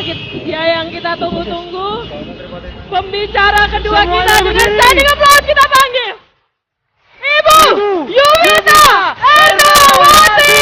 dia yang kita tunggu-tunggu. Pembicara kedua kita dengan standing applause kita panggil Ibu Yumita Endrawati.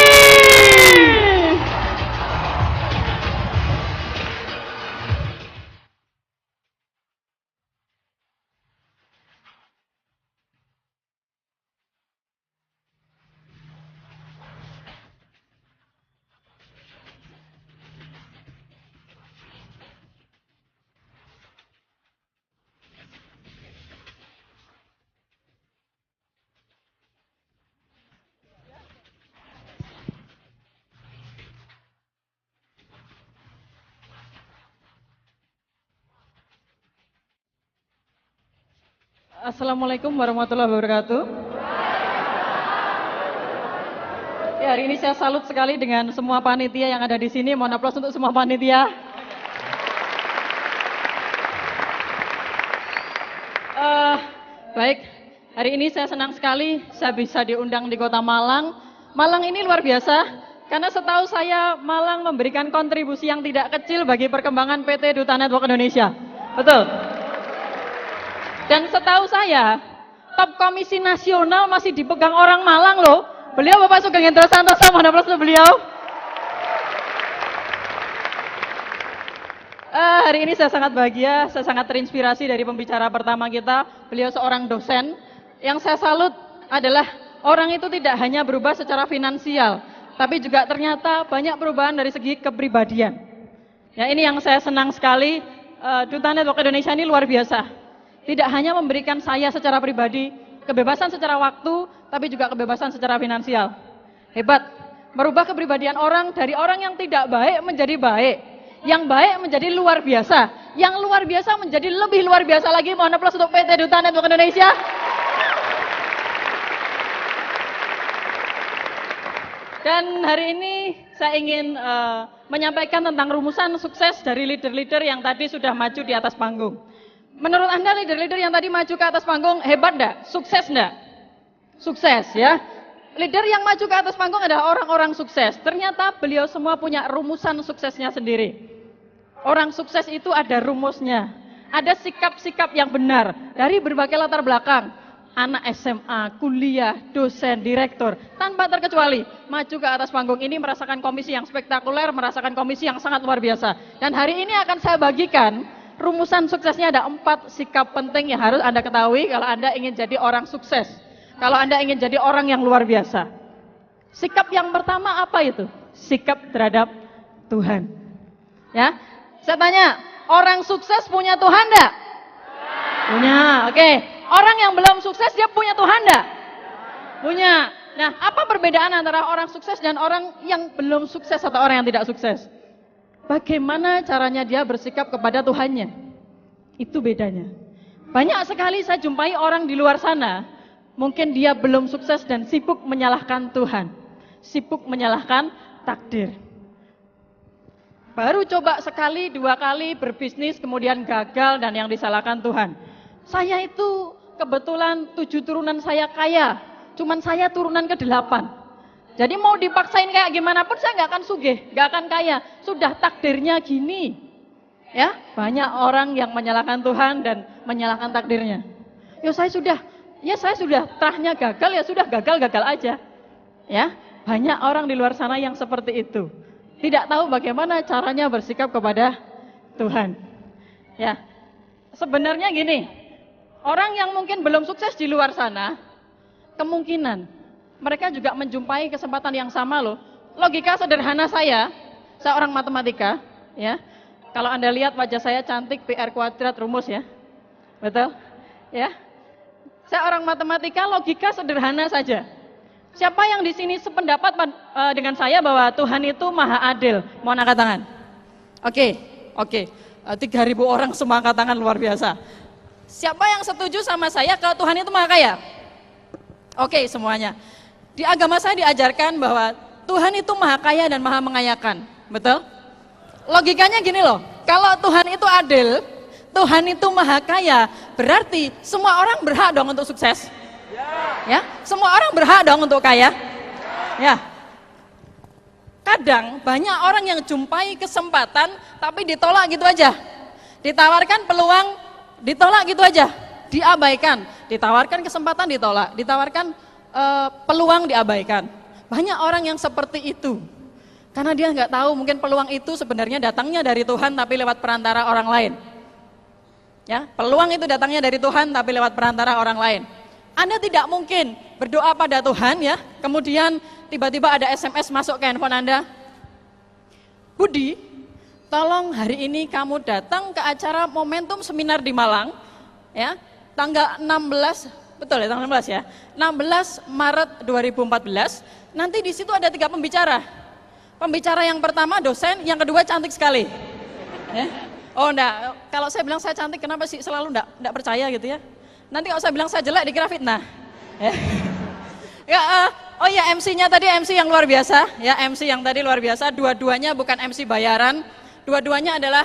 Assalamualaikum warahmatullahi wabarakatuh. Ya, hari ini saya salut sekali dengan semua panitia yang ada di sini. Mohon aplaus untuk semua panitia. Baik, hari ini saya senang sekali saya bisa diundang di Kota Malang. Malang ini luar biasa karena setahu saya Malang memberikan kontribusi yang tidak kecil bagi perkembangan PT Duta Network Indonesia. Betul. Dan setahu saya, top komisi nasional masih dipegang orang Malang loh. Beliau Bapak Sugeng Hendro Santoso, mohon aplaus untuk beliau. Hari ini saya sangat bahagia, saya sangat terinspirasi dari pembicara pertama kita. Beliau seorang dosen. Yang saya salut adalah orang itu tidak hanya berubah secara finansial, tapi juga ternyata banyak perubahan dari segi kepribadian. Ya, ini yang saya senang sekali. Duta Network Indonesia ini luar biasa. Tidak hanya memberikan saya secara pribadi kebebasan secara waktu, tapi juga kebebasan secara finansial. Hebat, merubah kepribadian orang dari orang yang tidak baik menjadi baik, yang baik menjadi luar biasa, yang luar biasa menjadi lebih luar biasa lagi. Mohon aplaus untuk PT Duta Network Indonesia. Dan hari ini saya ingin menyampaikan tentang rumusan sukses dari leader-leader yang tadi sudah maju di atas panggung. Menurut Anda leader-leader yang tadi maju ke atas panggung hebat enggak? Sukses enggak? Sukses ya. Leader yang maju ke atas panggung adalah orang-orang sukses. Ternyata beliau semua punya rumusan suksesnya sendiri. Orang sukses itu ada rumusnya. Ada sikap-sikap yang benar dari berbagai latar belakang. Anak SMA, kuliah, dosen, direktur, tanpa terkecuali maju ke atas panggung ini merasakan komisi yang spektakuler, merasakan komisi yang sangat luar biasa. Dan hari ini akan saya bagikan rumusan suksesnya. Ada 4 sikap penting yang harus Anda ketahui kalau Anda ingin jadi orang sukses. Kalau Anda ingin jadi orang yang luar biasa. Sikap yang pertama apa itu? Sikap terhadap Tuhan. Ya, saya tanya, orang sukses punya Tuhan enggak? Punya, oke. Orang yang belum sukses dia punya Tuhan enggak? Punya. Nah, apa perbedaan antara orang sukses dan orang yang belum sukses atau orang yang tidak sukses? Bagaimana caranya dia bersikap kepada Tuhannya? Itu bedanya. Banyak sekali saya jumpai orang di luar sana, mungkin dia belum sukses dan sibuk menyalahkan Tuhan. Sibuk menyalahkan takdir. Baru coba sekali, 2 kali berbisnis, kemudian gagal dan yang disalahkan Tuhan. Saya itu kebetulan 7 turunan saya kaya, cuman saya turunan ke-8. Jadi mau dipaksain kayak gimana pun saya nggak akan sugih, nggak akan kaya. Sudah takdirnya gini. Ya, banyak orang yang menyalahkan Tuhan dan menyalahkan takdirnya. Saya sudah terahnya gagal, ya sudah gagal aja. Ya, banyak orang di luar sana yang seperti itu. Tidak tahu bagaimana caranya bersikap kepada Tuhan. Ya, sebenarnya gini, orang yang mungkin belum sukses di luar sana, kemungkinan mereka juga menjumpai kesempatan yang sama loh. Logika sederhana saya orang matematika, ya. Kalau Anda lihat wajah saya cantik, PR kuadrat rumus ya. Betul? Ya. Saya orang matematika, logika sederhana saja. Siapa yang di sini sependapat dengan saya bahwa Tuhan itu maha adil? Mohon angkat tangan. Oke. 3.000 orang semua angkat tangan, luar biasa. Siapa yang setuju sama saya kalau Tuhan itu maha kaya? Oke, semuanya. Di agama saya diajarkan bahwa Tuhan itu maha kaya dan maha mengayakan. Betul? Logikanya gini loh, kalau Tuhan itu adil, Tuhan itu maha kaya, berarti semua orang berhak dong untuk sukses. Ya, semua orang berhak dong untuk kaya. Ya. Kadang banyak orang yang jumpai kesempatan tapi ditolak gitu aja. Ditawarkan peluang, ditolak gitu aja. Diabaikan. Ditawarkan kesempatan, ditolak. Ditawarkan peluang, diabaikan. Banyak orang yang seperti itu. Karena dia nggak tahu mungkin peluang itu sebenarnya datangnya dari Tuhan tapi lewat perantara orang lain. Ya, peluang itu datangnya dari Tuhan tapi lewat perantara orang lain. Anda tidak mungkin berdoa pada Tuhan ya, kemudian tiba-tiba ada SMS masuk ke handphone Anda. Budi, tolong hari ini kamu datang ke acara Momentum Seminar di Malang, ya, tanggal 16, betul ya, tanggal 16 ya, 16 Maret 2014. Nanti di situ ada 3 pembicara. Pembicara yang pertama dosen, yang kedua cantik sekali. Ya. Oh enggak, kalau saya bilang saya cantik kenapa sih selalu enggak percaya gitu ya. Nanti kalau saya bilang saya jelek dikira fitnah. Ya. Oh ya, MC-nya tadi MC yang luar biasa, ya MC yang tadi luar biasa. Dua-duanya bukan MC bayaran, dua-duanya adalah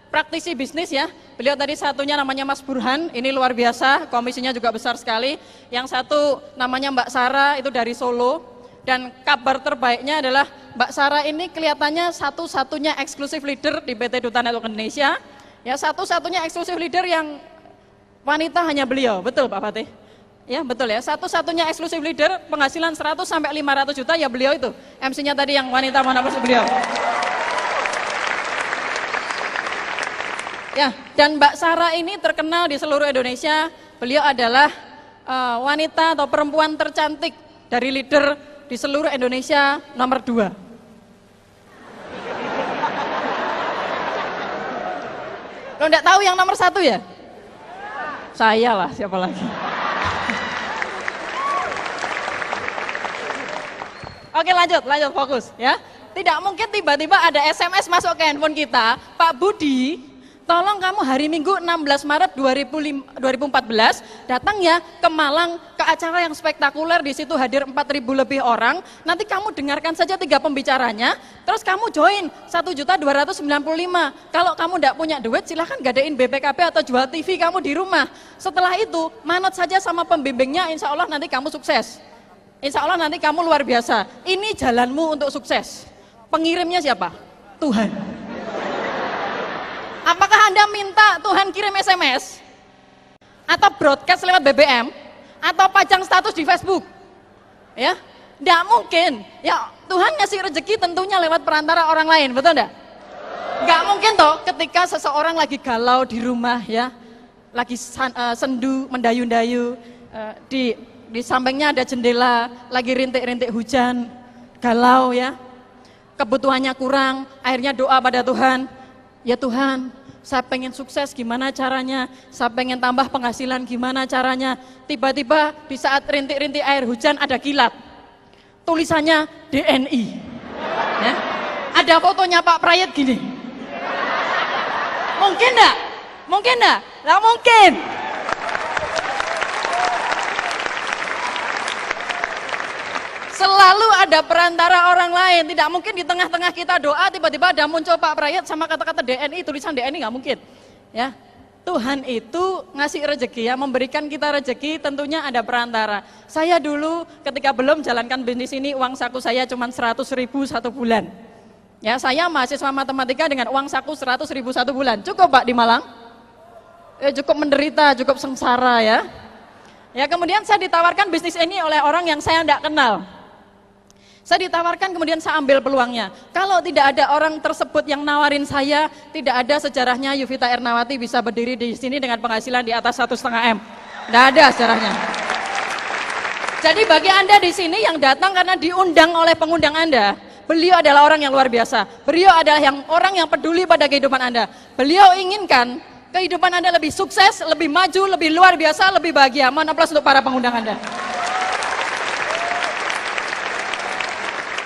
praktisi bisnis ya. Beliau tadi satunya namanya Mas Burhan, ini luar biasa, komisinya juga besar sekali. Yang satu namanya Mbak Sarah, itu dari Solo. Dan kabar terbaiknya adalah Mbak Sarah ini kelihatannya satu-satunya eksklusif leader di PT Duta Network Indonesia. Ya, satu-satunya eksklusif leader yang wanita hanya beliau, betul Pak Fatih? Ya betul ya, satu-satunya eksklusif leader penghasilan 100 sampai 500 juta ya beliau itu. MC-nya tadi yang wanita mana pun beliau. Ya, dan Mbak Sarah ini terkenal di seluruh Indonesia. Beliau adalah wanita atau perempuan tercantik dari leader di seluruh Indonesia nomor 2. Lo enggak tahu yang nomor 1 ya? Saya lah, siapa lagi? Oke, lanjut fokus ya. Tidak mungkin tiba-tiba ada SMS masuk ke handphone kita, Pak Budi, tolong kamu hari Minggu 16 Maret 2014 datang ya ke Malang ke acara yang spektakuler, di situ hadir 4.000 lebih orang. Nanti kamu dengarkan saja 3 pembicaranya, terus kamu join 1.295.000. Kalau kamu tidak punya duit silahkan gadein BPKB atau jual TV kamu di rumah. Setelah itu manut saja sama pembimbingnya, insya Allah nanti kamu sukses. Insya Allah nanti kamu luar biasa. Ini jalanmu untuk sukses. Pengirimnya siapa? Tuhan. Apakah Anda minta Tuhan kirim SMS? Atau broadcast lewat BBM? Atau pajang status di Facebook? Ya, tidak mungkin. Ya, Tuhan ngasih rezeki tentunya lewat perantara orang lain, betul enggak? Enggak mungkin toh ketika seseorang lagi galau di rumah ya, lagi sendu, mendayu-dayu, di sampingnya ada jendela, lagi rintik-rintik hujan, galau ya, kebutuhannya kurang, akhirnya doa pada Tuhan, ya Tuhan, saya pengen sukses gimana caranya, saya pengen tambah penghasilan gimana caranya. Tiba-tiba di saat rintik-rintik air hujan ada kilat, tulisannya DNI ya. Ada fotonya Pak Prayet gini. Mungkin enggak? Mungkin enggak? Enggak mungkin. Selalu ada perantara orang lain. Tidak mungkin di tengah-tengah kita doa tiba-tiba ada muncul Pak Prayet sama kata-kata DNI, tulisan DNI, nggak mungkin. Ya, Tuhan itu ngasih rezeki ya, memberikan kita rezeki tentunya ada perantara. Saya dulu ketika belum jalankan bisnis ini, uang saku saya cuma 100.000 satu bulan. Ya, saya mahasiswa matematika dengan uang saku 100.000 satu bulan. Cukup Pak di Malang? Cukup menderita, cukup sengsara ya. Ya, kemudian saya ditawarkan bisnis ini oleh orang yang saya tidak kenal. Saya ditawarkan, kemudian saya ambil peluangnya. Kalau tidak ada orang tersebut yang nawarin saya, tidak ada sejarahnya Yovita Ernawati bisa berdiri di sini dengan penghasilan di atas 1,5 M. Tidak ada sejarahnya. Jadi bagi Anda di sini yang datang karena diundang oleh pengundang Anda, beliau adalah orang yang luar biasa. Beliau adalah orang yang peduli pada kehidupan Anda. Beliau inginkan kehidupan Anda lebih sukses, lebih maju, lebih luar biasa, lebih bahagia. Mohon aplaus untuk para pengundang Anda.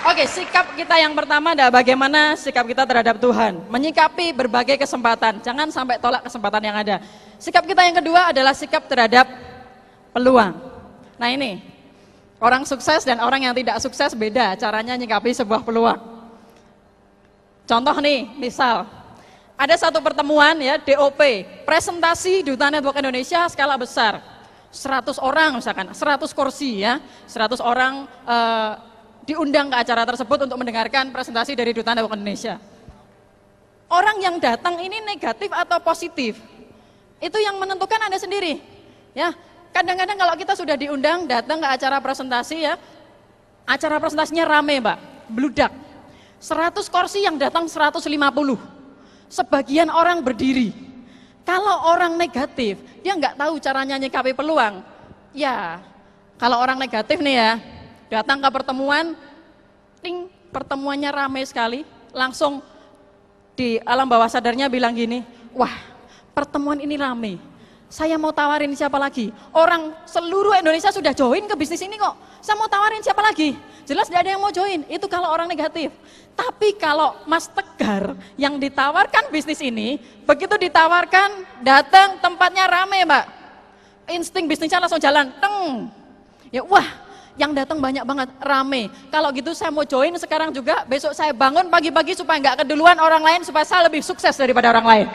Oke, sikap kita yang pertama adalah bagaimana sikap kita terhadap Tuhan. Menyikapi berbagai kesempatan, jangan sampai tolak kesempatan yang ada. Sikap kita yang kedua adalah sikap terhadap peluang. Nah ini, orang sukses dan orang yang tidak sukses beda caranya menyikapi sebuah peluang. Contoh nih, misal, ada satu pertemuan ya, DOP, presentasi Duta Network Indonesia skala besar. 100 orang misalkan, 100 kursi ya, 100 orang diundang ke acara tersebut untuk mendengarkan presentasi dari Duta Network Indonesia. Orang yang datang ini negatif atau positif, itu yang menentukan Anda sendiri. Ya, kadang-kadang kalau kita sudah diundang datang ke acara presentasi ya, acara presentasinya rame Mbak, bludak. 100 kursi yang datang 150. Sebagian orang berdiri. Kalau orang negatif, dia nggak tahu caranya nyikapi peluang. Ya, kalau orang negatif nih ya, datang ke pertemuan, ting, pertemuannya ramai sekali, langsung di alam bawah sadarnya bilang gini, wah pertemuan ini ramai, saya mau tawarin siapa lagi? Orang seluruh Indonesia sudah join ke bisnis ini kok, saya mau tawarin siapa lagi? Jelas tidak ada yang mau join, itu kalau orang negatif. Tapi kalau Mas Tegar yang ditawarkan bisnis ini, begitu ditawarkan, datang tempatnya ramai Mbak, insting bisnisnya langsung jalan, teng, ya wah, yang datang banyak banget, rame. Kalau gitu saya mau join sekarang juga, besok saya bangun pagi-pagi supaya nggak keduluan orang lain, supaya saya lebih sukses daripada orang lain.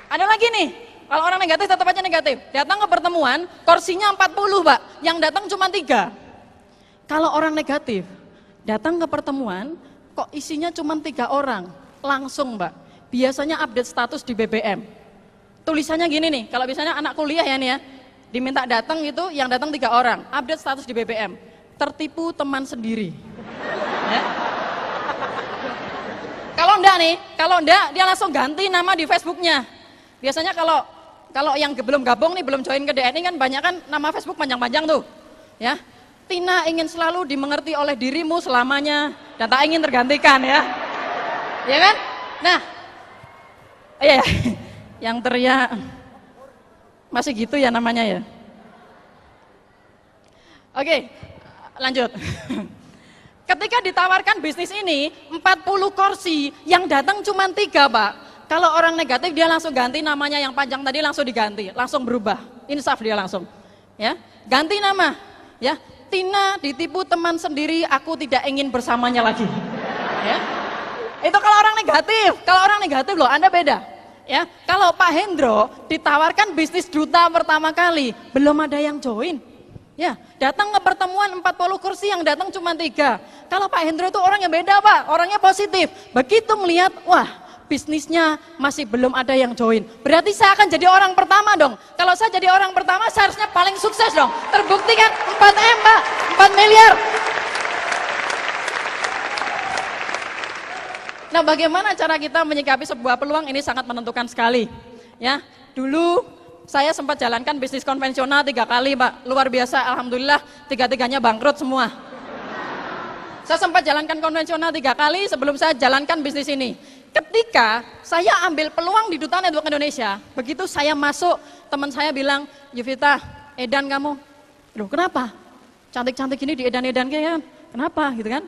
Ada lagi nih, kalau orang negatif tetap aja negatif. Datang ke pertemuan, kursinya 40 Mbak, yang datang cuma 3. Kalau orang negatif, datang ke pertemuan, kok isinya cuma 3 orang, langsung Mbak, biasanya update status di BBM. Tulisannya gini nih, kalau misalnya anak kuliah ya nih ya, diminta datang itu, yang datang 3 orang, update status di BBM, tertipu teman sendiri. Ya. Kalau enggak dia langsung ganti nama di Facebooknya. Biasanya kalau yang belum gabung nih, belum join ke DNI kan banyak kan nama Facebook panjang-panjang tuh. Ya, Tina ingin selalu dimengerti oleh dirimu selamanya dan tak ingin tergantikan ya. Ya kan? Nah, iya. Yang teriak masih gitu ya namanya ya. Oke, lanjut. Ketika ditawarkan bisnis ini 40 kursi, yang datang cuma 3 Pak. Kalau orang negatif dia langsung ganti namanya, yang panjang tadi langsung diganti, langsung berubah, insaf dia langsung. Ya, ganti nama. Ya, Tina ditipu teman sendiri, aku tidak ingin bersamanya lagi. Ya, itu kalau orang negatif. Kalau orang negatif loh, Anda beda. Ya, kalau Pak Hendro ditawarkan bisnis duta pertama kali, belum ada yang join. Ya, datang ke pertemuan 40 kursi, yang datang cuma 3. Kalau Pak Hendro itu orang yang beda Pak, orangnya positif. Begitu melihat, wah bisnisnya masih belum ada yang join, berarti saya akan jadi orang pertama dong. Kalau saya jadi orang pertama, saya harusnya paling sukses dong. Terbukti kan 4M Pak, 4 miliar. Nah, bagaimana cara kita menyikapi sebuah peluang ini sangat menentukan sekali. Ya, dulu saya sempat jalankan bisnis konvensional 3 kali, Pak. Luar biasa, alhamdulillah 3-3-nya bangkrut semua. Saya sempat jalankan konvensional 3 kali sebelum saya jalankan bisnis ini. Ketika saya ambil peluang di Duta Network Indonesia, begitu saya masuk, teman saya bilang, Yuvita, edan kamu. Loh, kenapa? Cantik-cantik ini diedan-edan kan? Kenapa? Gitu kan?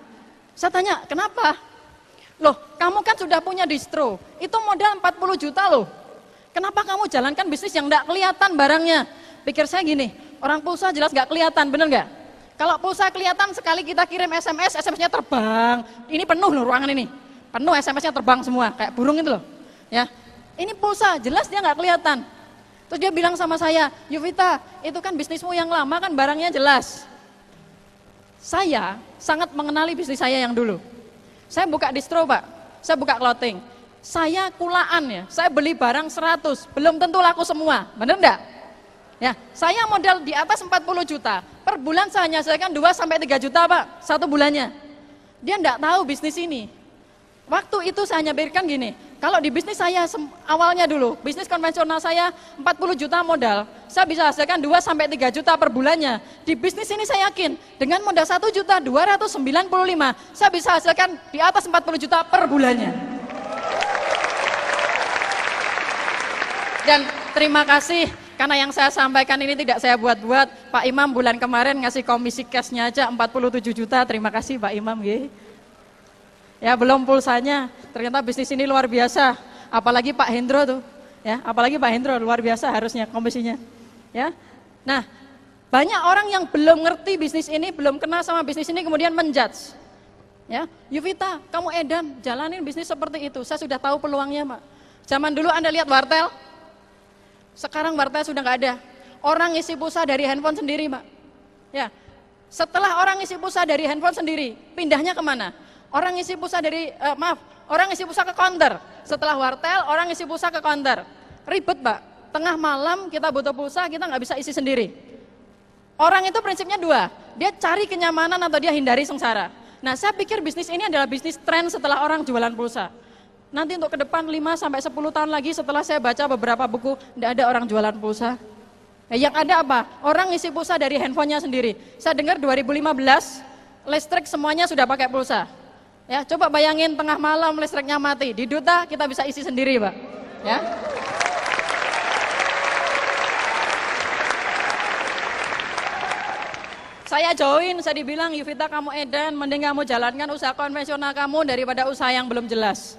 Saya tanya, kenapa? Loh, kamu kan sudah punya distro, itu modal 40 juta loh. Kenapa kamu jalankan bisnis yang enggak kelihatan barangnya? Pikir saya gini, orang pulsa jelas enggak kelihatan, bener enggak? Kalau pulsa kelihatan, sekali kita kirim SMS, SMS-nya terbang. Ini penuh loh ruangan ini, penuh SMS-nya terbang semua, kayak burung itu loh. Ya, ini pulsa, jelas dia enggak kelihatan. Terus dia bilang sama saya, Yuvita, itu kan bisnismu yang lama kan barangnya jelas. Saya sangat mengenali bisnis saya yang dulu. Saya buka distro Pak, saya buka clothing, saya kulaan ya, saya beli barang 100, belum tentu laku semua, bener enggak? Ya, saya modal di atas 40 juta, per bulan saya hasilkan 2-3 juta Pak, 1 bulannya. Dia enggak tahu bisnis ini. Waktu itu saya nyabirkan gini, kalau di bisnis saya awalnya dulu, bisnis konvensional saya 40 juta modal, saya bisa hasilkan 2-3 juta per bulannya. Di bisnis ini saya yakin, dengan modal 1.295.000, saya bisa hasilkan di atas 40 juta per bulannya. Dan terima kasih, karena yang saya sampaikan ini tidak saya buat-buat. Pak Imam bulan kemarin ngasih komisi cashnya aja 47 juta, terima kasih Pak Imam. Ya, belum pulsanya, ternyata bisnis ini luar biasa. Apalagi Pak Hendro tuh, ya, apalagi Pak Hendro luar biasa harusnya komisinya. Ya, nah banyak orang yang belum ngerti bisnis ini, belum kenal sama bisnis ini, kemudian menjudge. Ya, Yuvita, kamu edan, jalanin bisnis seperti itu. Saya sudah tahu peluangnya, Pak. Zaman dulu Anda lihat wartel, sekarang wartel sudah nggak ada. Orang isi pulsa dari handphone sendiri, Mbak. Ya. Setelah orang isi pulsa dari handphone sendiri, pindahnya kemana? Orang isi pulsa orang isi pulsa ke counter. Setelah wartel, orang isi pulsa ke counter. Ribet, Mbak. Tengah malam kita butuh pulsa, kita nggak bisa isi sendiri. Orang itu prinsipnya dua, dia cari kenyamanan atau dia hindari sengsara. Nah, saya pikir bisnis ini adalah bisnis tren setelah orang jualan pulsa. Nanti untuk ke depan 5-10 tahun lagi setelah saya baca beberapa buku, tidak ada orang jualan pulsa. Nah, yang ada apa? Orang isi pulsa dari handphonenya sendiri. Saya dengar 2015 listrik semuanya sudah pakai pulsa. Ya, coba bayangin tengah malam listriknya mati. Di Duta kita bisa isi sendiri, Pak. Ya. Saya join, saya dibilang, Yuvita kamu edan, mending kamu jalankan usaha konvensional kamu daripada usaha yang belum jelas.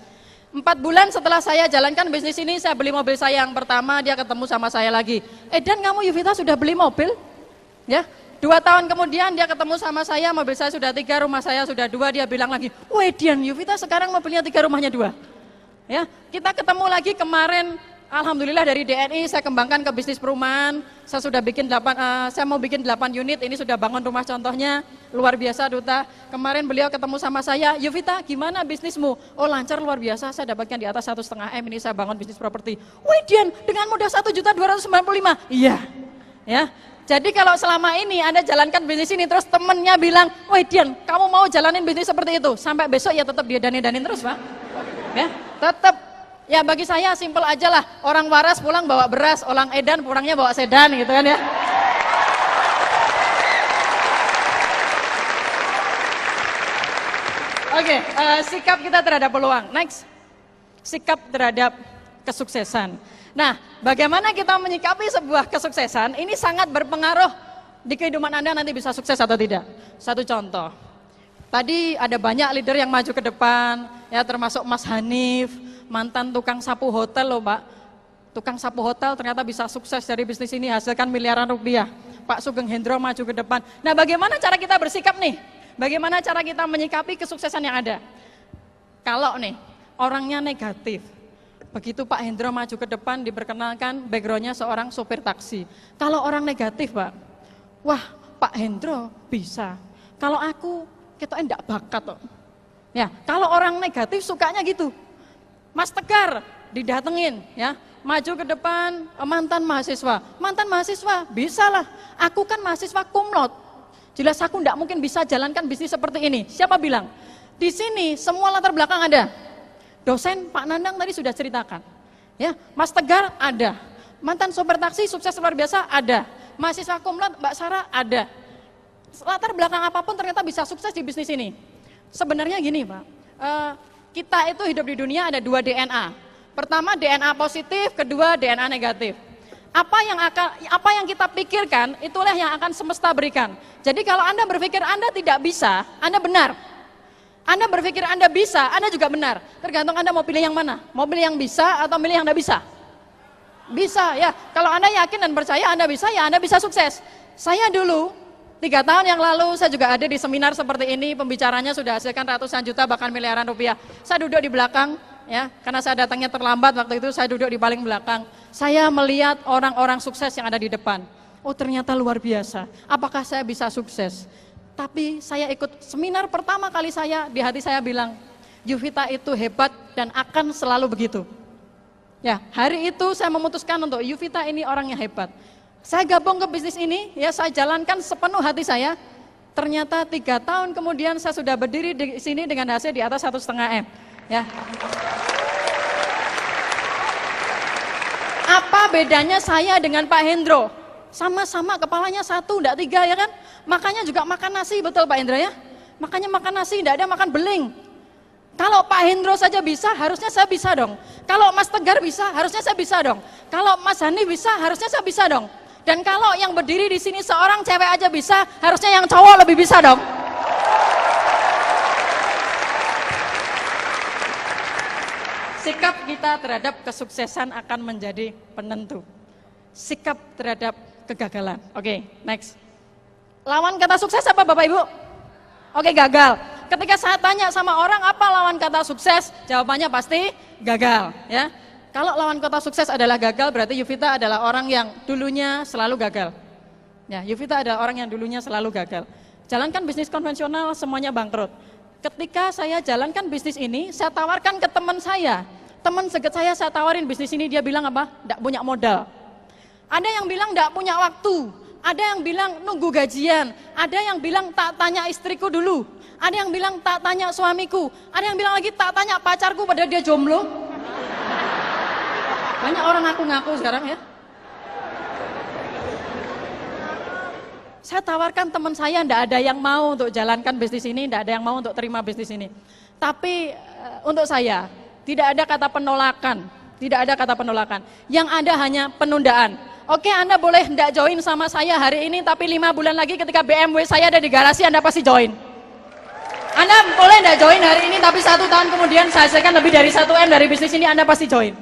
4 bulan setelah saya jalankan bisnis ini, saya beli mobil saya yang pertama, dia ketemu sama saya lagi. Dan kamu Yuvita sudah beli mobil? Ya, 2 tahun kemudian dia ketemu sama saya, mobil saya sudah 3, rumah saya sudah 2, dia bilang lagi, Dian, Yuvita sekarang mobilnya 3, rumahnya 2. Ya, kita ketemu lagi kemarin, alhamdulillah dari DNI saya kembangkan ke bisnis perumahan. Saya sudah bikin saya mau bikin 8 unit, ini sudah bangun rumah contohnya, luar biasa Duta. Kemarin beliau ketemu sama saya, Yuvita gimana bisnismu? Oh lancar luar biasa, saya dapatkan di atas 1,5 M, ini saya bangun bisnis properti. Dian, dengan modal 1.295.000. Iya, ya. Jadi kalau selama ini Anda jalankan bisnis ini, terus temennya bilang, Dian, kamu mau jalanin bisnis seperti itu? Sampai besok ya tetap dia danin terus, Pak. Ya, tetap. Ya bagi saya simpel aja lah, orang waras pulang bawa beras, orang edan pulangnya bawa sedan gitu kan ya. Oke, sikap kita terhadap peluang. Next, sikap terhadap kesuksesan. Nah, bagaimana kita menyikapi sebuah kesuksesan, ini sangat berpengaruh di kehidupan Anda nanti bisa sukses atau tidak. Satu contoh, tadi ada banyak leader yang maju ke depan, ya termasuk Mas Hanif, mantan tukang sapu hotel loh Pak. Tukang sapu hotel ternyata bisa sukses dari bisnis ini, hasilkan miliaran rupiah. Pak Sugeng Hendro maju ke depan. Nah bagaimana cara kita bersikap nih? Bagaimana cara kita menyikapi kesuksesan yang ada? Kalau nih, orangnya negatif. Begitu Pak Hendro maju ke depan, diperkenalkan backgroundnya seorang sopir taksi. Kalau orang negatif Pak, wah Pak Hendro bisa. Kalau aku, kita enggak bakat kok. Ya, kalau orang negatif sukanya gitu. Mas Tegar didatengin ya, maju ke depan, mantan mahasiswa bisa lah, aku kan mahasiswa cum laude, jelas aku enggak mungkin bisa jalankan bisnis seperti ini. Siapa bilang? Di sini semua latar belakang ada. Dosen Pak Nandang tadi sudah ceritakan ya, Mas Tegar ada, mantan sopir taksi sukses luar biasa ada, mahasiswa cum laude Mbak Sarah ada. Latar belakang apapun ternyata bisa sukses di bisnis ini. Sebenarnya gini Pak, kita itu hidup di dunia ada 2 DNA. Pertama DNA positif, kedua DNA negatif. Apa yang kita pikirkan, itulah yang akan semesta berikan. Jadi kalau Anda berpikir Anda tidak bisa, Anda benar. Anda berpikir Anda bisa, Anda juga benar. Tergantung Anda mau pilih yang mana. Mau pilih yang bisa atau pilih yang tidak bisa? Bisa ya. Kalau Anda yakin dan percaya Anda bisa, ya Anda bisa sukses. Saya dulu 3 tahun yang lalu saya juga ada di seminar seperti ini, pembicaranya sudah hasilkan ratusan juta bahkan miliaran rupiah. Saya duduk di belakang ya, karena saya datangnya terlambat waktu itu, saya duduk di paling belakang. Saya melihat orang-orang sukses yang ada di depan. Oh ternyata luar biasa. Apakah saya bisa sukses? Tapi saya ikut seminar pertama kali saya, di hati saya bilang, Yuvita itu hebat dan akan selalu begitu. Ya, hari itu saya memutuskan untuk Yuvita ini orang yang hebat. Saya gabung ke bisnis ini, ya saya jalankan sepenuh hati saya. Ternyata 3 tahun kemudian saya sudah berdiri di sini dengan hasil di atas 1,5 M. Ya. Apa bedanya saya dengan Pak Hendro? Sama-sama kepalanya 1, enggak 3 ya kan? Makanya juga makan nasi, betul Pak Hendro ya? Makanya makan nasi, enggak ada makan beling. Kalau Pak Hendro saja bisa, harusnya saya bisa dong. Kalau Mas Tegar bisa, harusnya saya bisa dong. Kalau Mas Hanif bisa, harusnya saya bisa dong. Dan kalau yang berdiri di sini seorang cewek aja bisa, harusnya yang cowok lebih bisa dong. Sikap kita terhadap kesuksesan akan menjadi penentu. Sikap terhadap kegagalan. Oke, next. Lawan kata sukses apa Bapak Ibu? Oke, gagal. Ketika saya tanya sama orang apa lawan kata sukses, jawabannya pasti gagal. Ya. Kalau lawan kata sukses adalah gagal, berarti Yuvita adalah orang yang dulunya selalu gagal. Ya, Yuvita adalah orang yang dulunya selalu gagal. Jalankan bisnis konvensional, semuanya bangkrut. Ketika saya jalankan bisnis ini, saya tawarkan ke teman saya. Teman seget saya tawarin bisnis ini, dia bilang apa? Nggak punya modal. Ada yang bilang nggak punya waktu. Ada yang bilang nunggu gajian. Ada yang bilang tak tanya istriku dulu. Ada yang bilang tak tanya suamiku. Ada yang bilang lagi tak tanya pacarku padahal dia jomblo. Banyak orang ngaku-ngaku sekarang ya. Saya tawarkan teman saya, tidak ada yang mau untuk jalankan bisnis ini, tidak ada yang mau untuk terima bisnis ini. Tapi untuk saya, tidak ada kata penolakan, tidak ada kata penolakan. Yang ada hanya penundaan. Oke, Anda boleh tidak join sama saya hari ini, tapi 5 bulan lagi ketika BMW saya ada di garasi, Anda pasti join. Anda boleh tidak join hari ini, tapi 1 tahun kemudian saya hasilkan lebih dari 1M dari bisnis ini, Anda pasti join.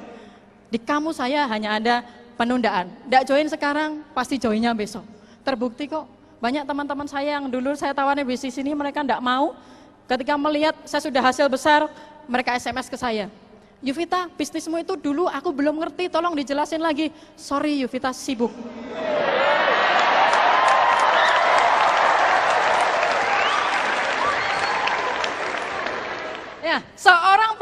Di kamu saya hanya ada penundaan. Tidak join sekarang, pasti joinnya besok. Terbukti kok, banyak teman-teman saya yang dulu saya tawarin bisnis ini, mereka tidak mau. Ketika melihat saya sudah hasil besar, mereka SMS ke saya. Yuvita, bisnismu itu dulu aku belum ngerti, tolong dijelasin lagi. Sorry Yuvita, sibuk. Ya, seorang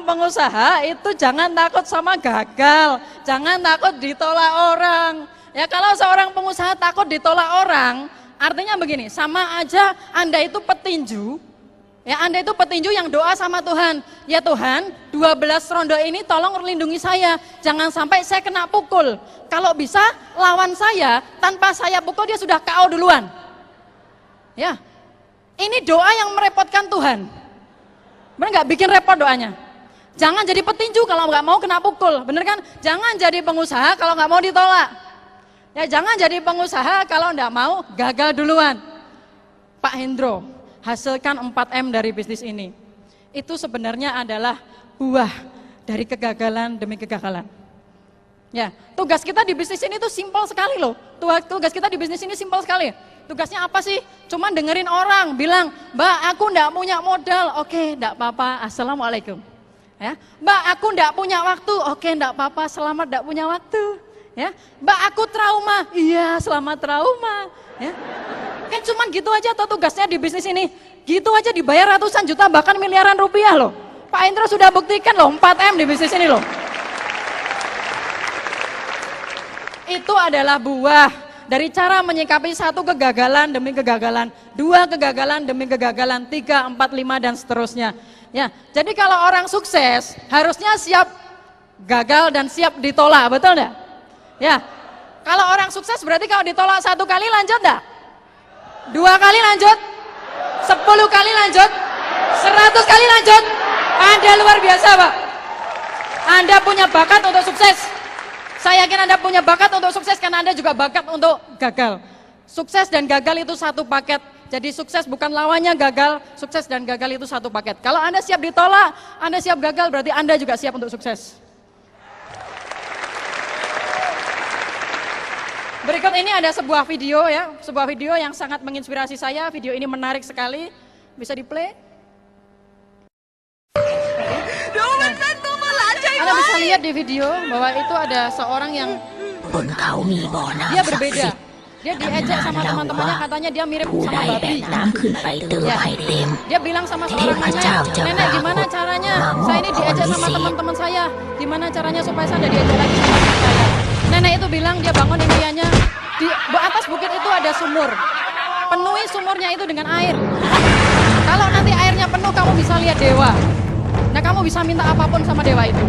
pengusaha itu jangan takut sama gagal, jangan takut ditolak orang. Ya, kalau seorang pengusaha takut ditolak orang, artinya begini, sama aja Anda itu petinju. Ya, Anda itu petinju yang doa sama Tuhan. Ya Tuhan, 12 ronde ini tolong lindungi saya, jangan sampai saya kena pukul. Kalau bisa lawan saya, tanpa saya pukul dia sudah KO duluan. Ya, ini doa yang merepotkan Tuhan. Bener nggak, bikin repot doanya. Jangan jadi petinju kalau nggak mau kena pukul, bener kan? Jangan jadi pengusaha kalau nggak mau ditolak. Ya, jangan jadi pengusaha kalau nggak mau gagal duluan. Pak Hendro, hasilkan 4M dari bisnis ini. Itu sebenarnya adalah buah dari kegagalan demi kegagalan. Ya, tugas kita di bisnis ini tuh simpel sekali loh. Tugas kita di bisnis ini simpel sekali. Tugasnya apa sih? Cuman dengerin orang bilang, Mbak aku ndak punya modal. Oke, ndak apa-apa, assalamualaikum. Ya, Mbak aku ndak punya waktu. Oke, ndak apa-apa, selamat ndak punya waktu. Ya, Mbak aku trauma. Iya, selamat trauma. Ya, kan cuman gitu aja tuh tugasnya di bisnis ini. Gitu aja dibayar ratusan juta bahkan miliaran rupiah loh. Pak Indra sudah buktikan loh 4M di bisnis ini loh. Itu adalah buah dari cara menyikapi 1 kegagalan demi kegagalan, 2 kegagalan demi kegagalan, 3, 4, 5 dan seterusnya. Ya, jadi kalau orang sukses harusnya siap gagal dan siap ditolak, betul enggak? Ya, kalau orang sukses berarti kalau ditolak 1 kali lanjut enggak? 2 kali lanjut? 10 kali lanjut? 100 kali lanjut? Anda luar biasa Pak. Anda punya bakat untuk sukses. Saya yakin Anda punya bakat untuk sukses karena Anda juga bakat untuk gagal. Sukses dan gagal itu satu paket. Jadi sukses bukan lawannya gagal, sukses dan gagal itu satu paket. Kalau Anda siap ditolak, Anda siap gagal, berarti Anda juga siap untuk sukses. Berikut ini ada sebuah video ya, sebuah video yang sangat menginspirasi saya. Video ini menarik sekali, bisa di-play. Anda bisa lihat di video bahwa itu ada seorang yang dia berbeda. Dia diejek sama teman-temannya, katanya dia mirip sama babi. Ya. Dia bilang sama seorang nenek, gimana caranya? Saya ini diejek sama teman-teman saya. Gimana caranya supaya saya tidak diejek lagi sama teman saya? Nenek itu bilang dia bangun impiannya di atas bukit itu ada sumur. Penuhi sumurnya itu dengan air. Kalau nanti airnya penuh, kamu bisa lihat dewa. Nah, kamu bisa minta apapun sama dewa itu.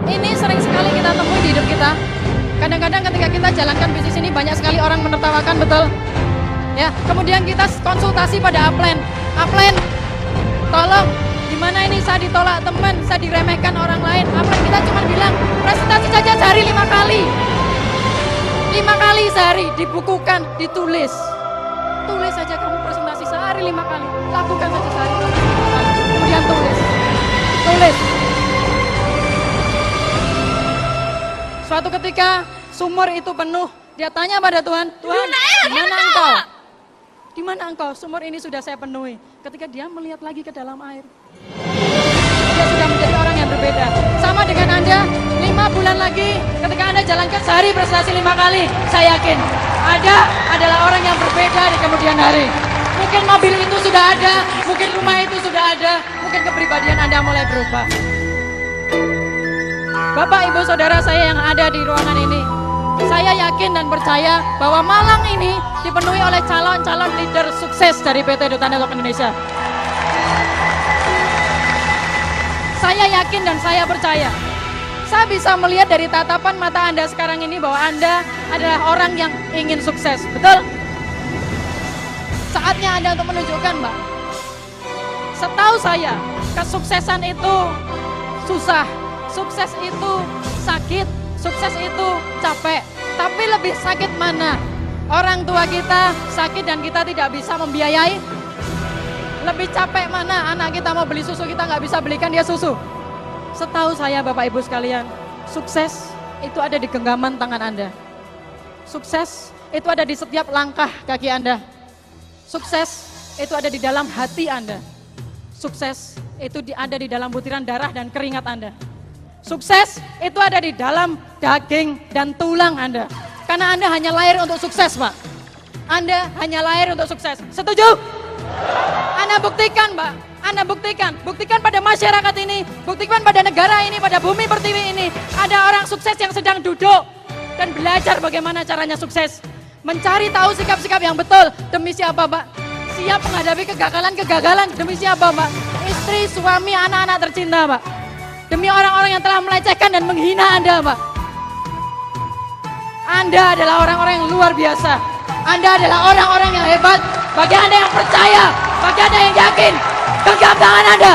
Ini sering sekali kita temui di hidup kita. Kadang-kadang ketika kita jalankan bisnis ini banyak sekali orang menertawakan, betul? Ya, kemudian kita konsultasi pada upline. Upline, tolong, gimana ini saya ditolak teman, saya diremehkan orang lain. Upline kita cuma bilang, presentasi saja sehari 5 kali. 5 kali sehari, dibukukan, ditulis. Tulis saja kamu presentasi sehari 5 kali. Lakukan saja sehari 5 kali. Kemudian tulis. Tulis. Suatu ketika sumur itu penuh, dia tanya pada Tuhan, Tuhan, di mana engkau? Di mana engkau? Sumur ini sudah saya penuhi. Ketika dia melihat lagi ke dalam air, dia sudah menjadi orang yang berbeda. Sama dengan Anda, 5 bulan lagi ketika Anda jalankan sehari prestasi 5 kali, saya yakin Anda adalah orang yang berbeda di kemudian hari. Mungkin mobil itu sudah ada, mungkin rumah itu sudah ada, mungkin kepribadian Anda mulai berubah. Bapak, Ibu, Saudara saya yang ada di ruangan ini, saya yakin dan percaya bahwa Malang ini dipenuhi oleh calon-calon leader sukses dari PT Duta Network Indonesia. Saya yakin dan saya percaya. Saya bisa melihat dari tatapan mata Anda sekarang ini bahwa Anda adalah orang yang ingin sukses. Betul? Saatnya Anda untuk menunjukkan, Mbak. Setahu saya, kesuksesan itu susah. Sukses itu sakit. Sukses itu capek. Tapi lebih sakit mana? Orang tua kita sakit dan kita tidak bisa membiayai. Lebih capek mana? Anak kita mau beli susu, kita nggak bisa belikan dia susu. Setahu saya Bapak Ibu sekalian, sukses itu ada di genggaman tangan Anda. Sukses itu ada di setiap langkah kaki Anda. Sukses itu ada di dalam hati Anda. Sukses itu ada di dalam butiran darah dan keringat Anda. Sukses itu ada di dalam daging dan tulang Anda. Karena Anda hanya lahir untuk sukses, Pak. Anda hanya lahir untuk sukses. Setuju? Anda buktikan, Pak. Anda buktikan. Buktikan pada masyarakat ini. Buktikan pada negara ini, pada bumi pertiwi ini. Ada orang sukses yang sedang duduk dan belajar bagaimana caranya sukses. Mencari tahu sikap-sikap yang betul. Demi siapa, Pak? Siap menghadapi kegagalan-kegagalan. Demi siapa, Pak? Istri, suami, anak-anak tercinta, Pak. Demi orang-orang yang telah melecehkan dan menghina Anda, Pak. Anda adalah orang-orang yang luar biasa. Anda adalah orang-orang yang hebat. Bagi Anda yang percaya, bagi Anda yang yakin, genggam tangan Anda.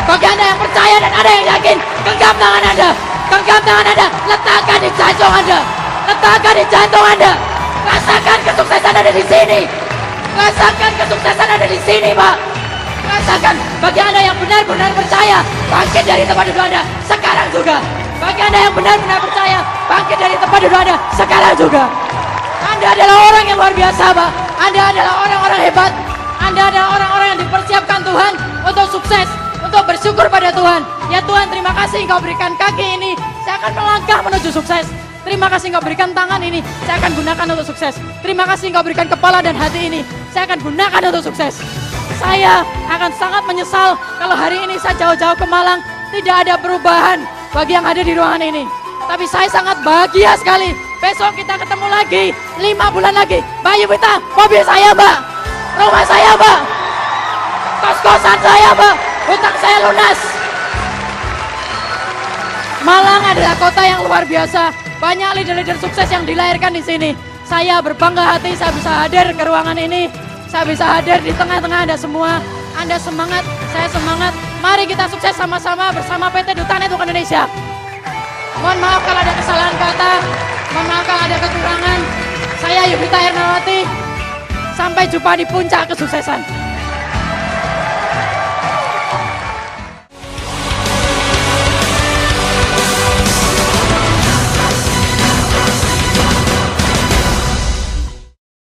Bagi Anda yang percaya dan ada yang yakin, genggam tangan Anda. Genggam tangan Anda, letakkan di jantung Anda. Letakkan di jantung Anda. Rasakan kesuksesan ada di sini. Rasakan kesuksesan ada di sini, Pak. Rasakan, bagi Anda yang benar-benar percaya, bangkit dari tempat duduk Anda sekarang juga. Bagi Anda yang benar-benar percaya, bangkit dari tempat duduk Anda sekarang juga. Anda adalah orang yang luar biasa, Pak. Anda adalah orang-orang hebat. Anda adalah orang-orang yang dipersiapkan Tuhan untuk sukses, untuk bersyukur pada Tuhan. Ya Tuhan, terima kasih Engkau berikan kaki ini, saya akan melangkah menuju sukses. Terima kasih Engkau berikan tangan ini, saya akan gunakan untuk sukses. Terima kasih Engkau berikan kepala dan hati ini, saya akan gunakan untuk sukses. Saya akan sangat menyesal kalau hari ini saya jauh-jauh ke Malang, tidak ada perubahan bagi yang ada di ruangan ini. Tapi saya sangat bahagia sekali. Besok kita ketemu lagi, 5 bulan lagi. Bayu Wita, mobil saya, Mbak. Rumah saya, Mbak. Kos-kosan saya, Mbak. Hutang saya lunas. Malang adalah kota yang luar biasa. Banyak leader-leader sukses yang dilahirkan di sini. Saya berbangga hati saya bisa hadir ke ruangan ini. Saya bisa hadir di tengah-tengah Anda semua. Anda semangat, saya semangat. Mari kita sukses sama-sama bersama PT Duta Network Indonesia. Mohon maaf kalau ada kesalahan kata, mohon maaf kalau ada kekurangan. Saya Yovita Ernawati. Sampai jumpa di puncak kesuksesan.